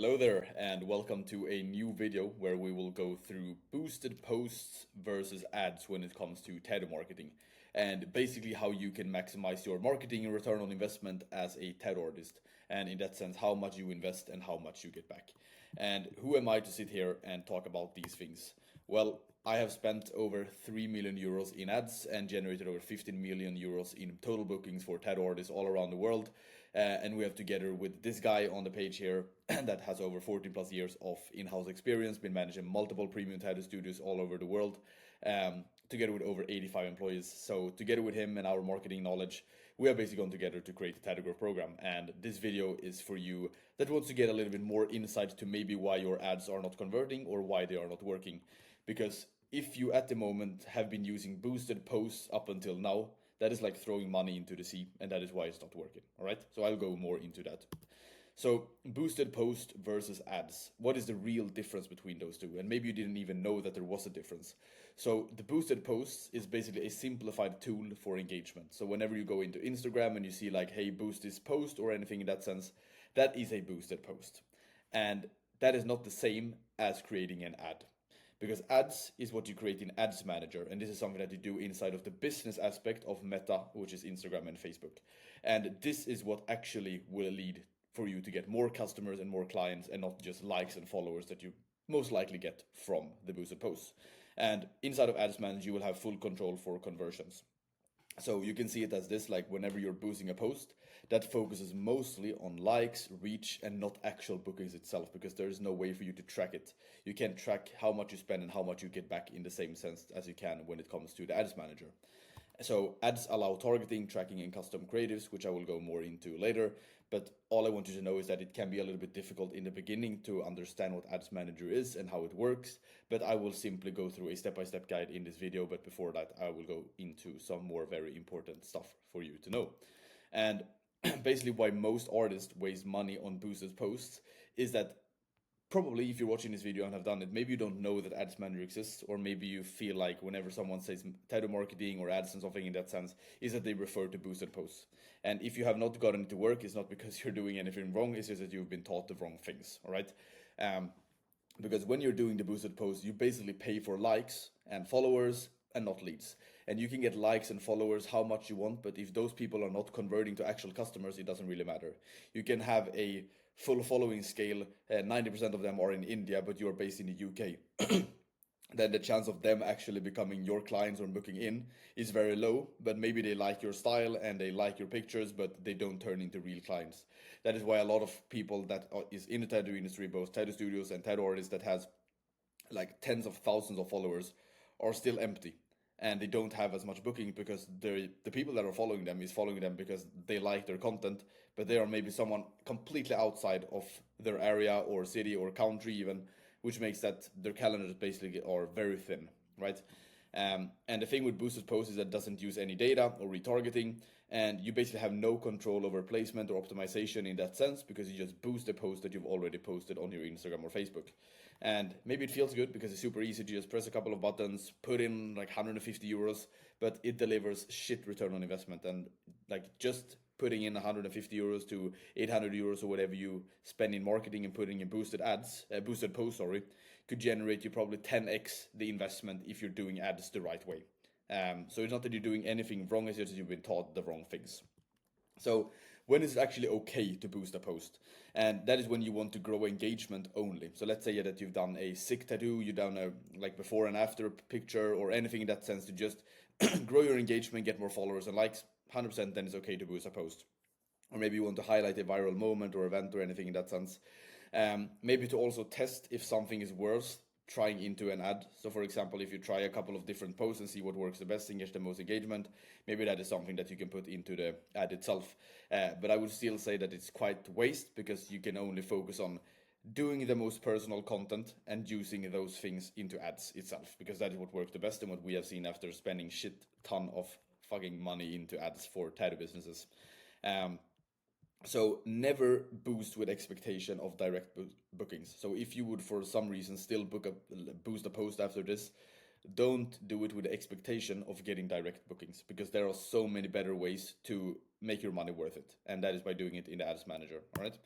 Hello there, and welcome to a new video where we will go through boosted posts versus ads when it comes to title marketing, and basically how you can maximize your marketing and return on investment as a title artist, and in that sense, how much you invest and how much you get back. And who am I to sit here and talk about these things? Well, I have spent over 3 million euros in ads and generated over 15 million euros in total bookings for tattoo artists all around the world. And we have together with this guy on the page here that has over 14 plus years of in-house experience, been managing multiple premium tattoo studios all over the world, together with over 85 employees. So together with him and our marketing knowledge, we are basically gone together to create a tattoo growth program. And this video is for you that wants to get a little bit more insight to maybe why your ads are not converting or why they are not working. Because if you at the moment have been using boosted posts up until now, that is like throwing money into the sea, and that is why it's not working. All right, so I'll go more into that. So boosted post versus ads. What is the real difference between those two? And maybe you didn't even know that there was a difference. So the boosted posts is basically a simplified tool for engagement. So whenever you go into Instagram and you see like, hey, boost this post or anything in that sense, that is a boosted post. And that is not the same as creating an ad. Because ads is what you create in Ads Manager, and this is something that you do inside of the business aspect of Meta, which is Instagram and Facebook. And this is what actually will lead for you to get more customers and more clients, and not just likes and followers that you most likely get from the boosted posts. And inside of Ads Manager, you will have full control for conversions. So you can see it as this, like whenever you're boosting a post, that focuses mostly on likes, reach, and not actual bookings itself, because there is no way for you to track it. You can't track how much you spend and how much you get back in the same sense as you can when it comes to the Ads Manager. So ads allow targeting, tracking, and custom creatives, which I will go more into later. But all I want you to know is that it can be a little bit difficult in the beginning to understand what Ads Manager is and how it works. But I will simply go through a step-by-step guide in this video. But before that, I will go into some more very important stuff for you to know. And basically why most artists waste money on boosted posts is that probably if you're watching this video and have done it, maybe you don't know that Ads Manager exists, or maybe you feel like whenever someone says title marketing or ads and something in that sense, is that they refer to boosted posts. And if you have not gotten it to work, it's not because you're doing anything wrong, it's just that you've been taught the wrong things, all right? Because when you're doing the boosted posts, you basically pay for likes and followers and not leads. And you can get likes and followers how much you want, but if those people are not converting to actual customers, it doesn't really matter. You can have a full following scale, 90% of them are in India, but you're based in the UK. Then the chance of them actually becoming your clients or booking in is very low, but maybe they like your style and they like your pictures, but they don't turn into real clients. That is why a lot of people that is in the tattoo industry, both tattoo studios and tattoo artists that has like tens of thousands of followers, are still empty. And they don't have as much booking because the people that are following them is following them because they like their content, but they are maybe someone completely outside of their area or city or country even, which makes that their calendars basically are very thin, right? And the thing with boosted posts is that it doesn't use any data or retargeting, and you basically have no control over placement or optimization in that sense, because you just boost the post that you've already posted on your Instagram or Facebook. And maybe it feels good because it's super easy to just press a couple of buttons, put in like 150 euros, but it delivers shit return on investment. And like just putting in 150 euros to 800 euros or whatever you spend in marketing and putting in boosted ads, boosted posts, sorry, could generate you probably 10x the investment if you're doing ads the right way. So it's not that you're doing anything wrong, it's just that you've been taught the wrong things. So when is it actually okay to boost a post? And that is when you want to grow engagement only. So let's say that you've done a sick tattoo, you've done a like before and after picture or anything in that sense to just grow your engagement, get more followers and likes, 100% then it's okay to boost a post. Or maybe you want to highlight a viral moment or event or anything in that sense. Maybe to also test if something is worth trying into an ad. So for example, if you try a couple of different posts and see what works the best and gets the most engagement, maybe that is something that you can put into the ad itself. But I would still say that it's quite waste, because you can only focus on doing the most personal content and using those things into ads itself, because that is what works the best and what we have seen after spending shit ton of fucking money into ads for tattoo businesses. So never boost with expectation of direct bookings. So if you would for some reason still boost a post after this, don't do it with the expectation of getting direct bookings, because there are so many better ways to make your money worth it, and that is by doing it in the Ads Manager. All right.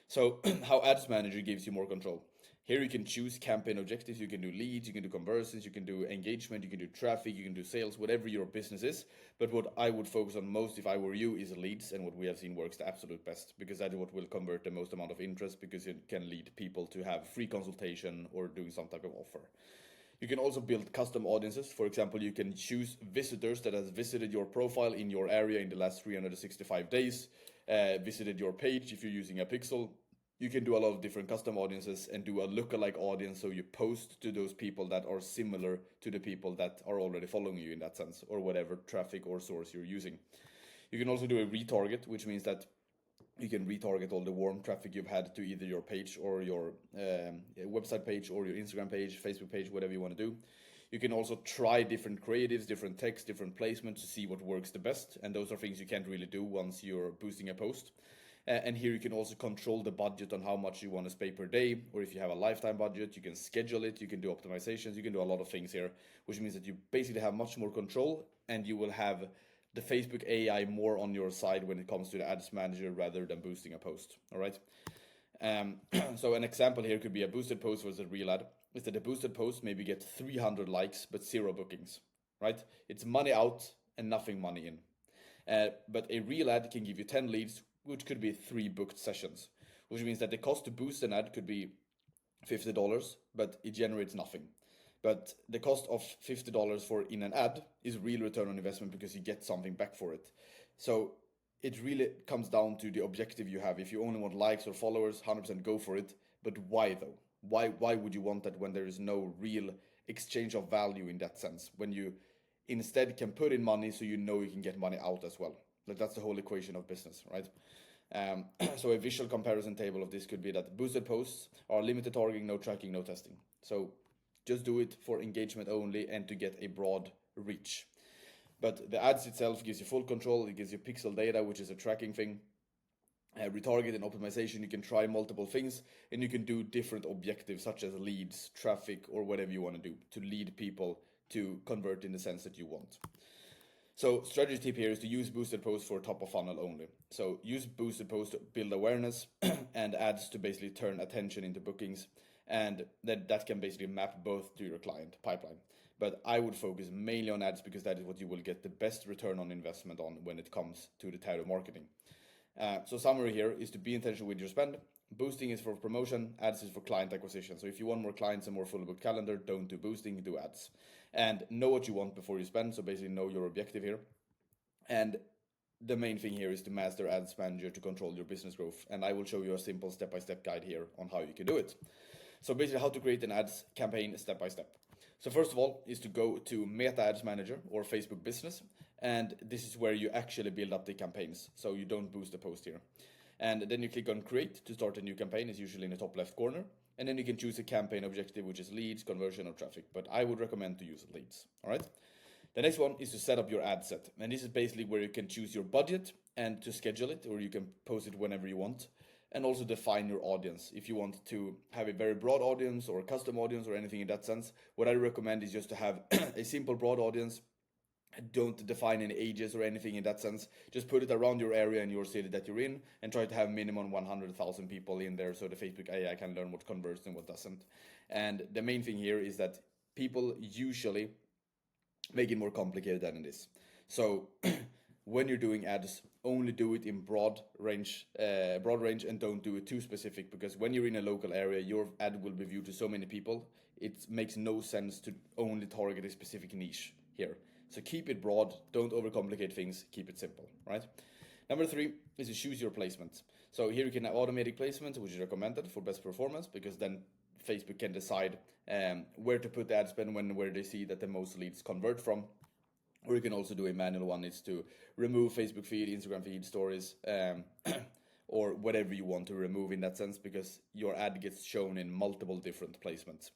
So how Ads Manager gives you more control. Here you can choose campaign objectives, you can do leads, you can do conversions, you can do engagement, you can do traffic, you can do sales, whatever your business is. But what I would focus on most if I were you is leads, and what we have seen works the absolute best, because that is what will convert the most amount of interest, because it can lead people to have free consultation or doing some type of offer. You can also build custom audiences. For example, you can choose visitors that has visited your profile in your area in the last 365 days, visited your page if you're using a pixel. You can do a lot of different custom audiences and do a lookalike audience, so you post to those people that are similar to the people that are already following you in that sense, or whatever traffic or source you're using. You can also do a retarget, which means that you can retarget all the warm traffic you've had to either your page or your website page or your Instagram page, Facebook page, whatever you want to do. You can also try different creatives, different text, different placements to see what works the best. And those are things you can't really do once you're boosting a post. And here you can also control the budget on how much you want to spend per day, or if you have a lifetime budget, you can schedule it, you can do optimizations, you can do a lot of things here, which means that you basically have much more control, and you will have the Facebook AI more on your side when it comes to the ads manager rather than boosting a post. All right. So an example here could be a boosted post versus a real ad. Is that a boosted post maybe get 300 likes but 0 bookings, right? It's money out and nothing money in. But a real ad can give you 10 leads, which could be 3 booked sessions, which means that the cost to boost an ad could be $50, but it generates nothing. But the cost of $50 for in an ad is real return on investment, because you get something back for it. So it really comes down to the objective you have. If you only want likes or followers, 100% go for it. But why though? Why would you want that when there is no real exchange of value in that sense? When you instead can put in money, so you know you can get money out as well. Like, that's the whole equation of business, right? So a visual comparison table of this could be that boosted posts are limited targeting, no tracking, no testing. So just do it for engagement only and to get a broad reach. But the ads itself gives you full control. It gives you pixel data, which is a tracking thing. Retarget and optimization, you can try multiple things, and you can do different objectives such as leads, traffic, or whatever you want to do to lead people to convert in the sense that you want. So strategy tip here is to use boosted posts for top of funnel only. So use boosted posts to build awareness and ads to basically turn attention into bookings, and that can basically map both to your client pipeline. But I would focus mainly on ads, because that is what you will get the best return on investment on when it comes to the title marketing. So summary here is to be intentional with your spend. Boosting is for promotion, ads is for client acquisition. So if you want more clients and more fully booked calendar, don't do boosting, do ads. And know what you want before you spend. So basically know your objective here. And the main thing here is to master Ads Manager to control your business growth. And I will show you a simple step-by-step guide here on how you can do it. So basically how to create an ads campaign step by step. So first of all is to go to Meta Ads Manager or Facebook Business. And this is where you actually build up the campaigns. So you don't boost the post here. And then you click on create to start a new campaign. It's usually in the top left corner. And then you can choose a campaign objective, which is leads, conversion, or traffic. But I would recommend to use leads. All right. The next one is to set up your ad set. And this is basically where you can choose your budget and to schedule it, or you can post it whenever you want. And also define your audience. If you want to have a very broad audience or a custom audience or anything in that sense, what I recommend is just to have a simple broad audience. Don't define any ages or anything in that sense. Just put it around your area and your city that you're in, and try to have minimum 100,000 people in there, so the Facebook AI can learn what converts and what doesn't. And the main thing here is that people usually make it more complicated than it is. So when you're doing ads, only do it in broad range, and don't do it too specific, because when you're in a local area, your ad will be viewed to so many people. It makes no sense to only target a specific niche here. So keep it broad, don't overcomplicate things, keep it simple, right? Number 3 is to choose your placement. So here you can have automatic placement, which is recommended for best performance, because then Facebook can decide where to put the ad spend where they see that the most leads convert from. Or you can also do a manual one, is to remove Facebook feed, Instagram feed, stories, or whatever you want to remove in that sense, because your ad gets shown in multiple different placements.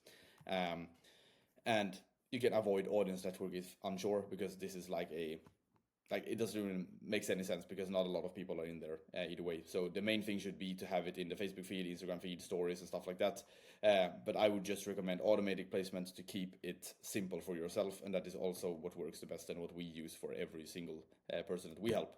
And you can avoid audience network if unsure, because this is like it doesn't even make any sense, because not a lot of people are in there either way. So the main thing should be to have it in the Facebook feed, Instagram feed, stories, and stuff like that. But I would just recommend automatic placements to keep it simple for yourself, and that is also what works the best and what we use for every single person that we help.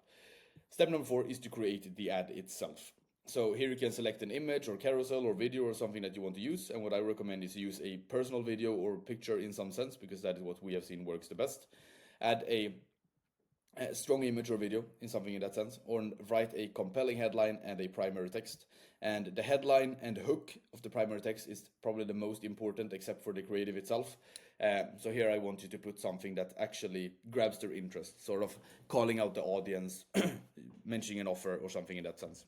Step number 4 is to create the ad itself. So here you can select an image or carousel or video or something that you want to use. And what I recommend is to use a personal video or picture in some sense, because that is what we have seen works the best. Add a strong image or video in something in that sense, or write a compelling headline and a primary text. And the headline and the hook of the primary text is probably the most important, except for the creative itself. So here I want you to put something that actually grabs their interest, sort of calling out the audience, mentioning an offer or something in that sense.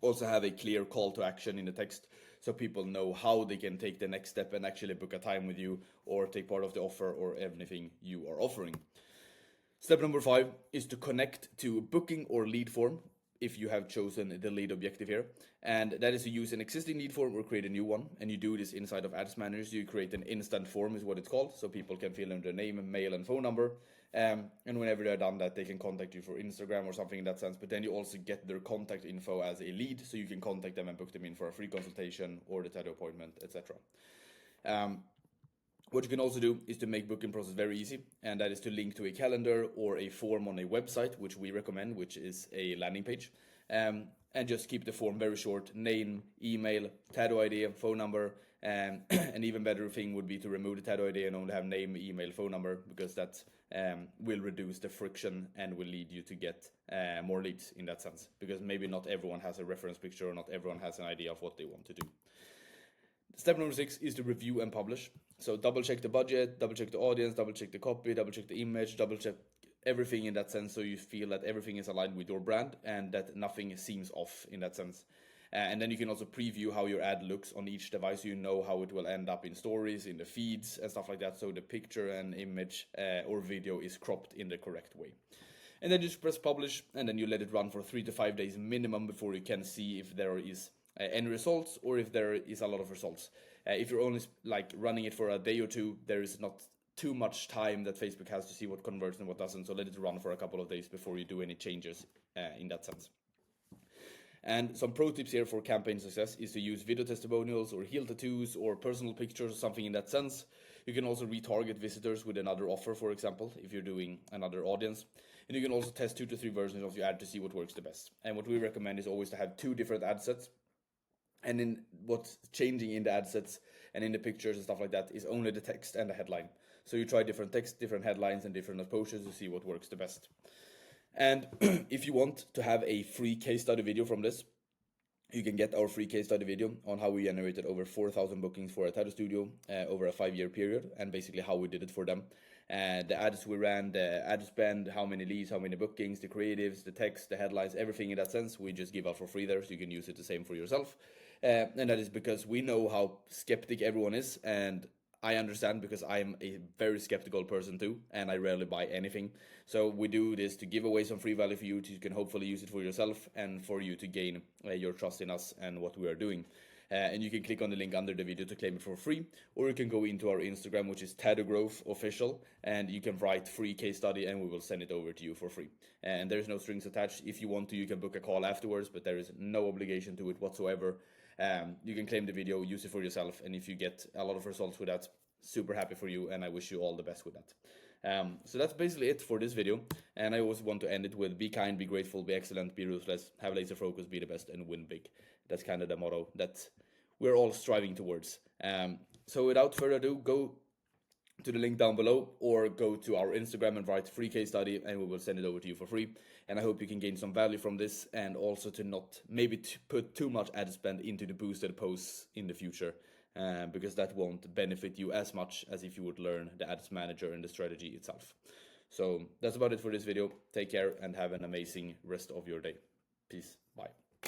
Also have a clear call to action in the text, so people know how they can take the next step and actually book a time with you or take part of the offer or anything you are offering. Step number 5 is to connect to booking or lead form if you have chosen the lead objective here. And that is to use an existing lead form or create a new one. And you do this inside of Ads Manager. So you create an instant form is what it's called. So people can fill in their name, mail, and phone number. And whenever they're done that, they can contact you for Instagram or something in that sense. But then you also get their contact info as a lead. So you can contact them and book them in for a free consultation or the TED appointment, etc. What you can also do is to make booking process very easy, and that is to link to a calendar or a form on a website, which we recommend, which is a landing page. And just keep the form very short: name, email, tattoo ID, phone number. An even better thing would be to remove the tattoo ID and only have name, email, phone number, because that will reduce the friction and will lead you to get more leads in that sense. Because maybe not everyone has a reference picture or not everyone has an idea of what they want to do. Step number 6 is to review and publish. So double check the budget, double check the audience, double check the copy, double check the image, double check everything in that sense, so you feel that everything is aligned with your brand and that nothing seems off in that sense. And then you can also preview how your ad looks on each device, so you know how it will end up in stories, in the feeds and stuff like that, so the picture and image or video is cropped in the correct way. And then you just press publish, and then you let it run for 3 to 5 days minimum before you can see if there is any results or if there is a lot of results. If you're only running it for a day or two, there is not too much time that Facebook has to see what converts and what doesn't, so let it run for a couple of days before you do any changes in that sense. And some pro tips here for campaign success is to use video testimonials or heel tattoos or personal pictures or something in that sense. You can also retarget visitors with another offer, for example, if you're doing another audience. And you can also test 2 to 3 versions of your ad to see what works the best. And what we recommend is always to have 2 different ad sets. And in what's changing in the ad sets and in the pictures and stuff like that is only the text and the headline. So you try different text, different headlines, and different approaches to see what works the best. And if you want to have a free case study video from this, you can get our free case study video on how we generated over 4,000 bookings for a tattoo studio over a 5-year period, and basically how we did it for them. The ads we ran, the ad spend, how many leads, how many bookings, the creatives, the text, the headlines, everything in that sense, we just give out for free there, so you can use it the same for yourself. And that is because we know how skeptic everyone is, and I understand, because I'm a very skeptical person too, and I rarely buy anything. So we do this to give away some free value for you, so you can hopefully use it for yourself and for you to gain your trust in us and what we are doing. And you can click on the link under the video to claim it for free, or you can go into our Instagram, which is Tattoo Growth Official, and you can write free case study and we will send it over to you for free. And there's no strings attached. If you want to, you can book a call afterwards, but there is no obligation to it whatsoever. You can claim the video, use it for yourself, and if you get a lot of results with that, super happy for you, and I wish you all the best with that. So that's basically it for this video, and I always want to end it with: be kind, be grateful, be excellent, be ruthless, have laser focus, be the best, and win big. That's kind of the motto that we're all striving towards. So without further ado, go to the link down below or go to our Instagram and write free case study, and we will send it over to you for free. And I hope you can gain some value from this, and also to not maybe put too much ad spend into the boosted posts in the future, because that won't benefit you as much as if you would learn the ads manager and the strategy itself. So that's about it for this video. Take care and have an amazing rest of your day. Peace. Bye.